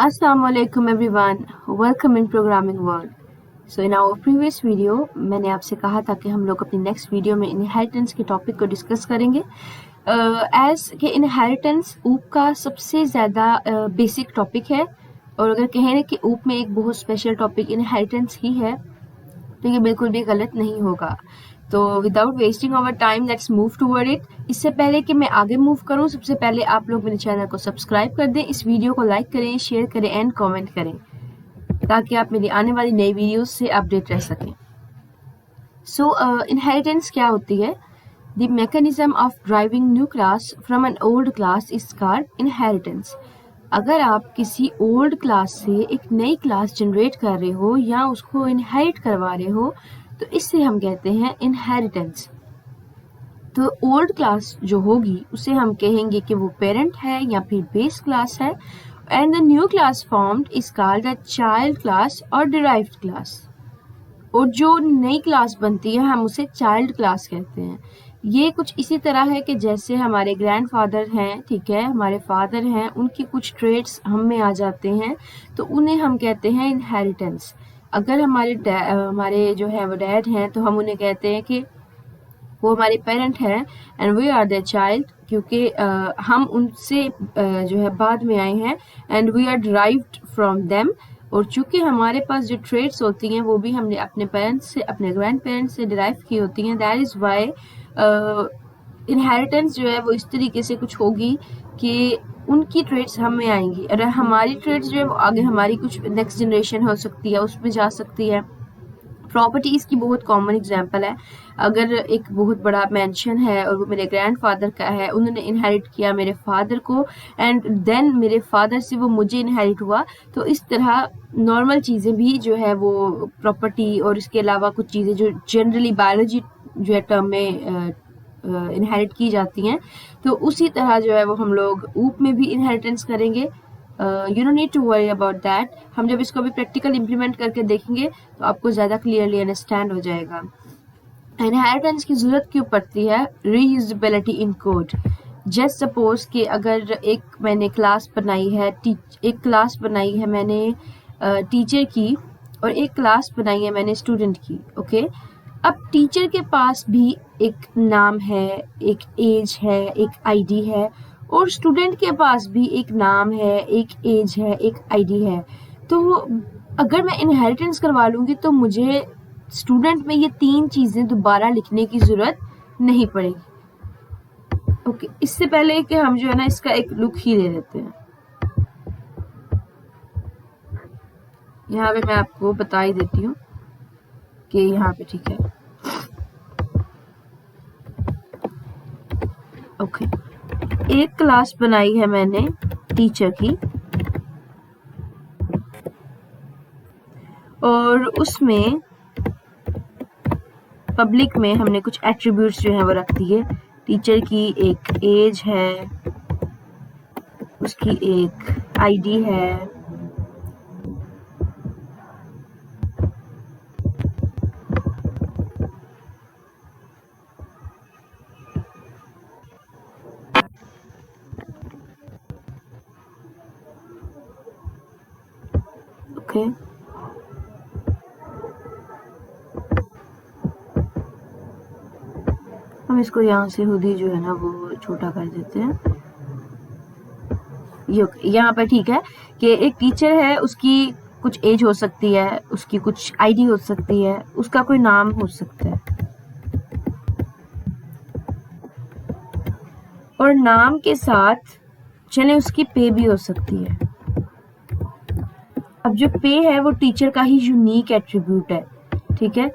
Assalamu alaikum everyone. Welcome in Programming World. So in our previous video मैंने आपसे कहा था कि हम लोग अपनी नेक्स्ट वीडियो में इनहेरिटेंस के टॉपिक को डिस्कस करेंगे. एज कि इनहेरिटेंस ऊप का सबसे ज़्यादा बेसिक टॉपिक है और अगर कहें कि ऊप में एक बहुत स्पेशल टॉपिक इनहेरिटेंस ही है तो ये बिल्कुल भी गलत नहीं होगा. तो without wasting our time let's move toward it. इससे पहले कि मैं आगे मूव करूं, सबसे पहले आप लोग मेरे चैनल को सब्सक्राइब कर दें, इस वीडियो को लाइक करें, शेयर करें एंड कमेंट करें ताकि आप मेरी आने वाली नई वीडियोस से अपडेट रह सकें. सो इनहेरिटेंस क्या होती है? The mechanism of driving new class from an old class is called inheritance. अगर आप किसी ओल्ड क्लास से एक नई क्लास जनरेट कर रहे हो या उसको इनहेरिट करवा रहे हो तो इससे हम कहते हैं इनहेरिटेंस. तो ओल्ड क्लास जो होगी उसे हम कहेंगे कि वो पेरेंट है या फिर बेस क्लास है. And the new class formed is called the child class और डिराइव्ड क्लास. और जो नई क्लास बनती है हम उसे चाइल्ड क्लास कहते हैं. ये कुछ इसी तरह है कि जैसे हमारे ग्रैंडफादर हैं, ठीक है, हमारे फादर हैं, उनकी कुछ ट्रेड्स हम में आ जाते हैं तो उन्हें हम कहते हैं इनहेरिटेंस. अगर हमारे जो है वो डैड हैं तो हम उन्हें कहते हैं कि वो हमारे पेरेंट हैं and we are their child, क्योंकि हम उनसे जो है बाद में आए हैं and we are derived from them. और चूंकि हमारे पास जो ट्रेड्स होती हैं वो भी हमने अपने पेरेंट्स से, अपने ग्रैंड पेरेंट्स से डिराइव की होती हैं. दैट इज़ वाई इनहेरिटेंस जो है वो इस तरीके से कुछ होगी कि उनकी ट्रेड्स हम में आएंगी. अगर हमारी ट्रेड्स जो है वो आगे हमारी कुछ नेक्स्ट जनरेशन हो सकती है, उसमें जा सकती है. प्रॉपर्टीज़ की बहुत कॉमन एग्जांपल है. अगर एक बहुत बड़ा मैंशन है और वो मेरे ग्रैंडफादर का है, उन्होंने इनहेरिट किया मेरे फादर को एंड देन मेरे फादर से वो मुझे इनहेरिट हुआ. तो इस तरह नॉर्मल चीज़ें भी जो है वो प्रॉपर्टी और इसके अलावा कुछ चीज़ें जो जनरली बायोलॉजी जो है टर्म में इनहेरिट की जाती हैं, तो उसी तरह जो है वो हम लोग ऊप में भी इनहेरिटेंस करेंगे. You don't need to worry about that. हम जब इसको भी प्रैक्टिकल इम्प्लीमेंट करके देखेंगे तो आपको ज़्यादा क्लियरली अंडरस्टैंड हो जाएगा. इनहेरिटेंस की ज़रूरत क्यों पड़ती है? रीयूजेबिलिटी इन कोड. जस्ट सपोज कि अगर मैंने क्लास बनाई है, एक क्लास बनाई है मैंने टीचर की और एक क्लास बनाई है मैंने स्टूडेंट की. ओके, अब टीचर के पास भी एक नाम है, एक एज है, एक आईडी है, और स्टूडेंट के पास भी एक नाम है, एक एज है, एक आईडी है. तो अगर मैं इनहेरिटेंस करवा लूँगी तो मुझे स्टूडेंट में ये तीन चीज़ें दोबारा लिखने की ज़रूरत नहीं पड़ेगी. ओके, इससे पहले कि हम जो है ना इसका एक लुक ही ले लेते हैं. यहाँ पे मैं आपको बता ही देती हूँ कि यहाँ पे ठीक है. ओके, एक क्लास बनाई है मैंने टीचर की और उसमें पब्लिक में हमने कुछ एट्रीब्यूट्स जो हैं वो रख दिए. टीचर की एक एज है, उसकी एक आईडी है, ओके. हम इसको यहाँ से खुद ही जो है ना वो छोटा कर देते हैं. यहाँ पर ठीक है कि एक टीचर है, उसकी कुछ एज हो सकती है, उसकी कुछ आईडी हो सकती है, उसका कोई नाम हो सकता है, और नाम के साथ चले उसकी पे भी हो सकती है. अब जो पे है वो टीचर का ही यूनिक एट्रीब्यूट है, ठीक है.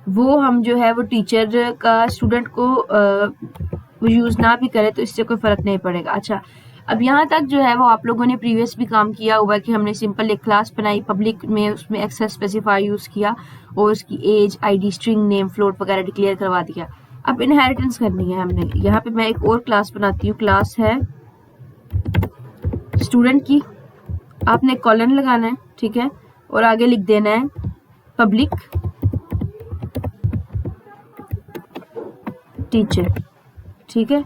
वो हम जो है वो टीचर का स्टूडेंट को वो यूज़ ना भी करे तो इससे कोई फ़र्क नहीं पड़ेगा. अच्छा, अब यहाँ तक जो है वो आप लोगों ने प्रीवियस भी काम किया हुआ है कि हमने सिंपल एक क्लास बनाई, पब्लिक में उसमें एक्सेस स्पेसिफाई यूज़ किया और उसकी age, ID, string name, float वगैरह डिक्लेयर करवा दिया. अब इनहेरिटेंस करनी है हमने. यहाँ पे मैं एक और क्लास बनाती हूँ. क्लास है स्टूडेंट की. आपने कॉलन लगाना है, ठीक है, और आगे लिख देना है पब्लिक टीचर, ठीक है.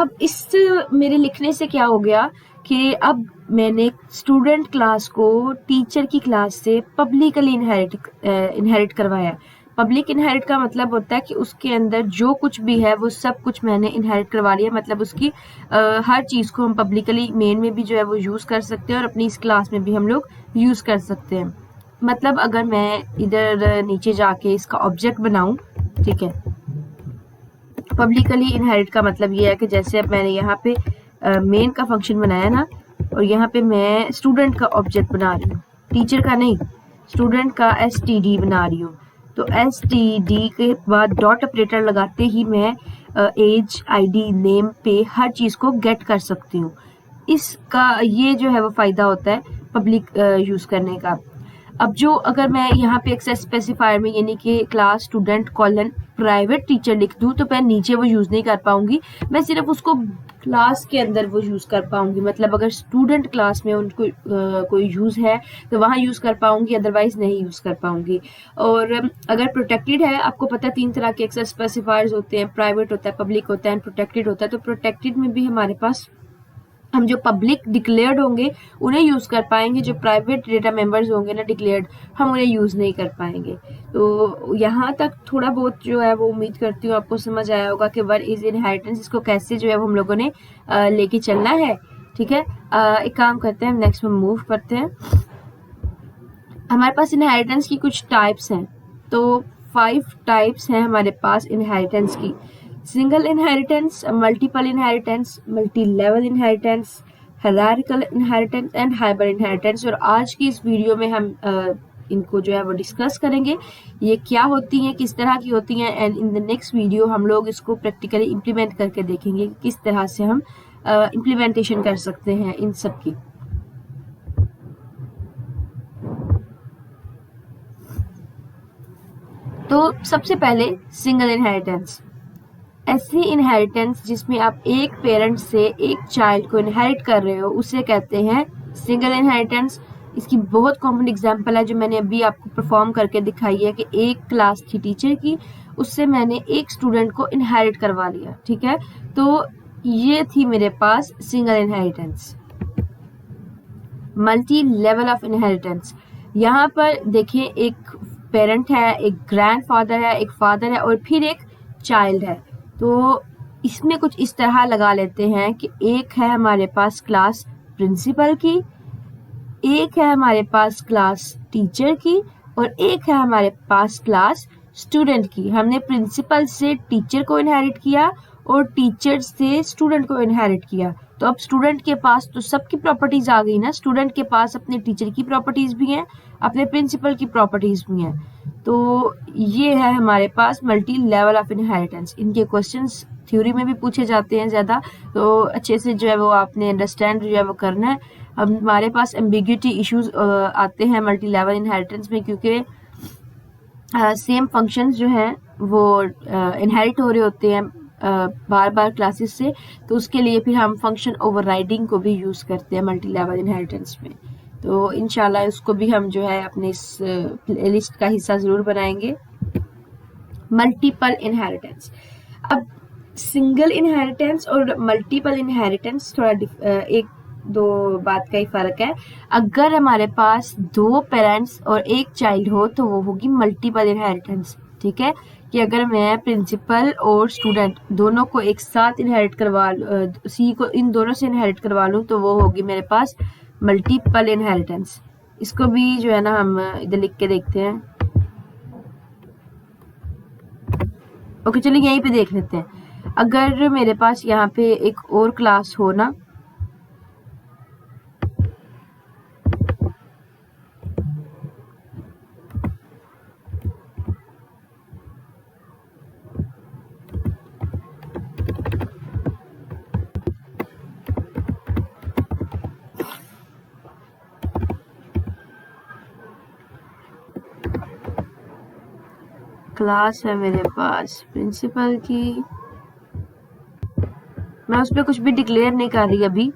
अब इस मेरे लिखने से क्या हो गया कि अब मैंने स्टूडेंट क्लास को टीचर की क्लास से पब्लिकली इनहेरिट करवाया। पब्लिक इनहेरिट का मतलब होता है कि उसके अंदर जो कुछ भी है वो सब कुछ मैंने इनहेरिट करवा लिया, मतलब उसकी हर चीज़ को हम पब्लिकली मेन में भी जो है वो यूज़ कर सकते हैं और अपनी इस क्लास में भी हम लोग यूज़ कर सकते हैं। मतलब अगर मैं इधर नीचे जाके इसका ऑब्जेक्ट बनाऊं, ठीक है, पब्लिकली इनहेरिट का मतलब ये है कि जैसे अब मैंने यहाँ पे मेन का फंक्शन बनाया ना, और यहाँ पे मैं स्टूडेंट का ऑब्जेक्ट बना रही हूँ, टीचर का नहीं, स्टूडेंट का std बना रही हूँ। तो std के बाद डॉट ऑपरेटर लगाते ही मैं एज, आईडी, नेम पे हर चीज़ को गेट कर सकती हूँ। इसका ये जो है वो फ़ायदा होता है पब्लिक यूज़ करने का। अब जो अगर मैं यहाँ पे एक्सेस स्पेसिफायर में यानी कि class student colon private teacher लिख दूँ तो मैं नीचे वो यूज़ नहीं कर पाऊंगी, मैं सिर्फ उसको क्लास के अंदर वो यूज़ कर पाऊंगी। मतलब अगर स्टूडेंट क्लास में उनको कोई यूज़ है तो वहाँ यूज़ कर पाऊंगी, अदरवाइज नहीं यूज़ कर पाऊंगी। और अगर प्रोटेक्टेड है, आपको पता है 3 तरह के एक्सेस स्पेसिफायर्स होते हैं, प्राइवेट होता है, पब्लिक होता है एंड प्रोटेक्टेड होता है। तो प्रोटेक्टेड में भी हमारे पास हम जो पब्लिक डिक्लेयर्ड होंगे उन्हें यूज़ कर पाएंगे, जो प्राइवेट डेटा मेंबर्स होंगे ना डिक्लेयर्ड, हम उन्हें यूज़ नहीं कर पाएंगे। तो यहाँ तक थोड़ा बहुत जो है वो उम्मीद करती हूँ आपको समझ आया होगा कि व्हाट इज इनहेरिटेंस, इसको कैसे जो है वो हम लोगों ने लेके चलना है। ठीक है, एक काम करते हैं, नेक्स्ट में मूव करते हैं। हमारे पास इनहेरिटेंस की कुछ टाइप्स हैं, तो 5 टाइप्स हैं हमारे पास इनहेरिटेंस की। Single inheritance, multiple inheritance, multi level inheritance, hierarchical inheritance and Haber inheritance. और आज की इस वीडियो में हम इनको जो है वो डिस्कस करेंगे, ये क्या होती हैं, किस तरह की होती हैं, and in the next video हम लोग इसको प्रैक्टिकली इम्प्लीमेंट करके देखेंगे कि किस तरह से हम इम्प्लीमेंटेशन कर सकते हैं इन सब की। तो सबसे पहले सिंगल इनहेरिटेंस, ऐसी इनहेरिटेंस जिसमें आप एक पेरेंट से एक चाइल्ड को इनहेरिट कर रहे हो उसे कहते हैं सिंगल इनहेरिटेंस। इसकी बहुत कॉमन एग्जांपल है जो मैंने अभी आपको परफॉर्म करके दिखाई है कि एक क्लास थी टीचर की, उससे मैंने एक स्टूडेंट को इनहेरिट करवा लिया। ठीक है, तो ये थी मेरे पास single inheritance. Multi level of inheritance, यहाँ पर देखिए एक पेरेंट है, एक ग्रैंडफादर है, एक फादर है और फिर एक चाइल्ड है। तो इसमें कुछ इस तरह लगा लेते हैं कि एक है हमारे पास क्लास प्रिंसिपल की, एक है हमारे पास क्लास टीचर की और एक है हमारे पास क्लास स्टूडेंट की। हमने प्रिंसिपल से टीचर को इनहेरिट किया और टीचर से स्टूडेंट को इनहेरिट किया। तो अब स्टूडेंट के पास तो सबकी प्रॉपर्टीज आ गई ना, स्टूडेंट के पास अपने टीचर की प्रॉपर्टीज भी हैं, अपने प्रिंसिपल की प्रॉपर्टीज भी हैं। तो ये है हमारे पास मल्टी लेवल ऑफ इनहेरिटेंस। इनके क्वेश्चंस थ्योरी में भी पूछे जाते हैं ज़्यादा, तो अच्छे से जो है वो आपने अंडरस्टैंड जो है वो करना है। अब हमारे पास एम्बिग्यूटी इश्यूज आते हैं मल्टी लेवल इनहेरिटेंस में, क्योंकि सेम फंक्शंस जो हैं वो इनहेरिट हो रहे होते हैं बार बार क्लासेस से, तो उसके लिए फिर हम फंक्शन ओवरराइडिंग को भी यूज़ करते हैं मल्टी लेवल इनहेरिटेंस में। तो इंशाल्लाह उसको भी हम जो है अपने इस लिस्ट का हिस्सा ज़रूर बनाएंगे। मल्टीपल इनहेरिटेंस, अब सिंगल इनहेरिटेंस और मल्टीपल इनहेरिटेंस थोड़ा एक दो बात का ही फर्क है। अगर हमारे पास 2 पेरेंट्स और एक चाइल्ड हो तो वो होगी मल्टीपल इनहेरिटेंस। ठीक है, कि अगर मैं प्रिंसिपल और स्टूडेंट दोनों को एक साथ इनहेरिट करवा सी को इन दोनों से इनहेरिट करवा लूँ तो वो होगी मेरे पास मल्टीपल इनहेरिटेंस। इसको भी जो है ना हम इधर लिख के देखते हैं। ओके, चलिए यहीं पे देख लेते हैं। अगर मेरे पास यहाँ पे एक और क्लास हो ना, क्लास है मेरे पास प्रिंसिपल की, मैं उस पर कुछ भी डिक्लेयर नहीं कर रही अभी,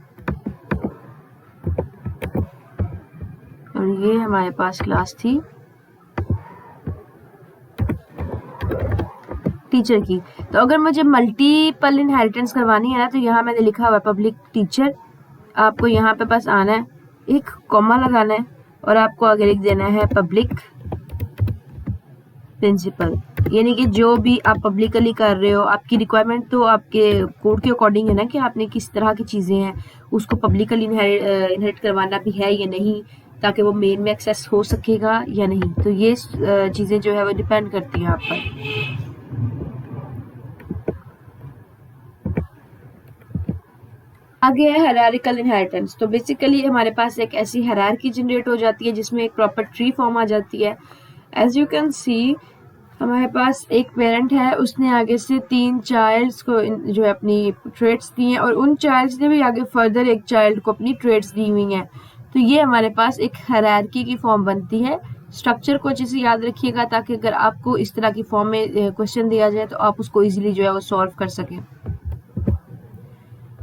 और ये हमारे पास क्लास थी टीचर की। तो अगर मुझे मल्टीपल इनहेरिटेंस करवानी है ना, तो यहाँ मैंने लिखा हुआ है पब्लिक टीचर, आपको यहाँ पे बस आना है, एक कॉमा लगाना है और आपको आगे लिख देना है पब्लिक प्रिंसिपल। यानी कि जो भी आप पब्लिकली कर रहे हो, आपकी रिक्वायरमेंट तो आपके कोड के अकॉर्डिंग है ना कि आपने किस तरह की चीज़ें हैं उसको पब्लिकली इनहेरिट करवाना भी है या नहीं, ताकि वो मेन में एक्सेस हो सकेगा या नहीं। तो ये चीज़ें जो है वो डिपेंड करती हैं आप पर। आगे है हायरार्किकल इनहेरिटेंस। तो बेसिकली हमारे पास एक ऐसी हायरार्की जनरेट हो जाती है जिसमें एक प्रॉपर ट्री फॉर्म आ जाती है। एज यू कैन सी हमारे पास एक पेरेंट है, उसने आगे से 3 चाइल्ड्स को जो है अपनी ट्रेड्स दी हैं और उन चाइल्ड्स ने भी आगे फर्दर एक चाइल्ड को अपनी ट्रेड्स दी हुई हैं। तो ये हमारे पास एक हायरार्की की फॉर्म बनती है। स्ट्रक्चर को अच्छे से याद रखिएगा ताकि अगर आपको इस तरह की फॉर्म में क्वेश्चन दिया जाए तो आप उसको इजीली जो है वो सॉल्व कर सकें।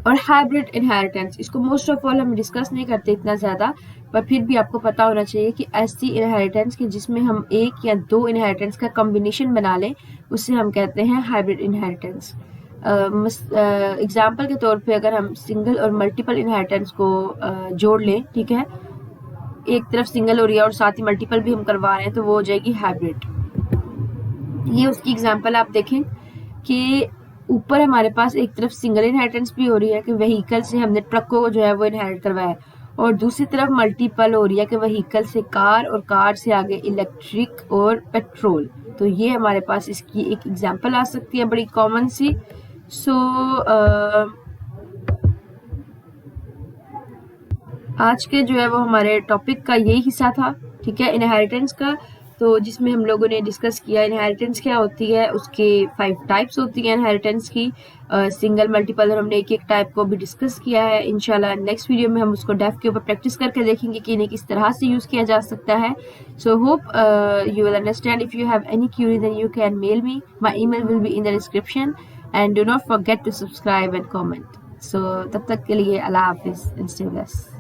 और हाइब्रिड इनहेरिटेंस, इसको मोस्ट ऑफ ऑल हम डिस्कस नहीं करते इतना ज़्यादा, पर फिर भी आपको पता होना चाहिए कि ऐसी इनहेरिटेंस की जिसमें हम 1 या 2 इनहेरिटेंस का कॉम्बिनेशन बना लें, उससे हम कहते हैं हाइब्रिड इनहेरिटेंस। एग्जाम्पल के तौर पे अगर हम सिंगल और मल्टीपल इनहेरिटेंस को जोड़ लें, ठीक है, एक तरफ सिंगल हो रही है और साथ ही मल्टीपल भी हम करवा रहे हैं, तो वो हो जाएगी हाइब्रिड। ये उसकी एग्जाम्पल आप देखें कि ऊपर हमारे पास एक तरफ सिंगल इनहेरिटेंस भी हो रही है कि व्हीकल से हमने ट्रक को जो है वो इनहेरिट करवाया है, और दूसरी तरफ मल्टीपल हो रही है कि व्हीकल से कार और कार से आगे इलेक्ट्रिक और पेट्रोल। तो ये हमारे पास इसकी एक एग्जांपल आ सकती है बड़ी कॉमन सी। सो आज के जो है वो हमारे टॉपिक का यही हिस्सा था, ठीक है, इनहेरिटेंस का। तो जिसमें हम लोगों ने डिस्कस किया इनहेरिटेंस क्या होती है, उसके 5 टाइप्स होती हैं इनहेरिटेंस की, सिंगल मल्टीपल, और हमने एक एक टाइप को भी डिस्कस किया है। इंशाल्लाह नेक्स्ट वीडियो में हम उसको डेफ के ऊपर प्रैक्टिस करके देखेंगे कि इन्हें किस तरह से यूज़ किया जा सकता है। So hope you will understand. If you have any query, then you can mail me. My email will be in the description, and do not forget to subscribe and comment. So तब तक के लिए अल्लाह हाफिज़ and stay blessed.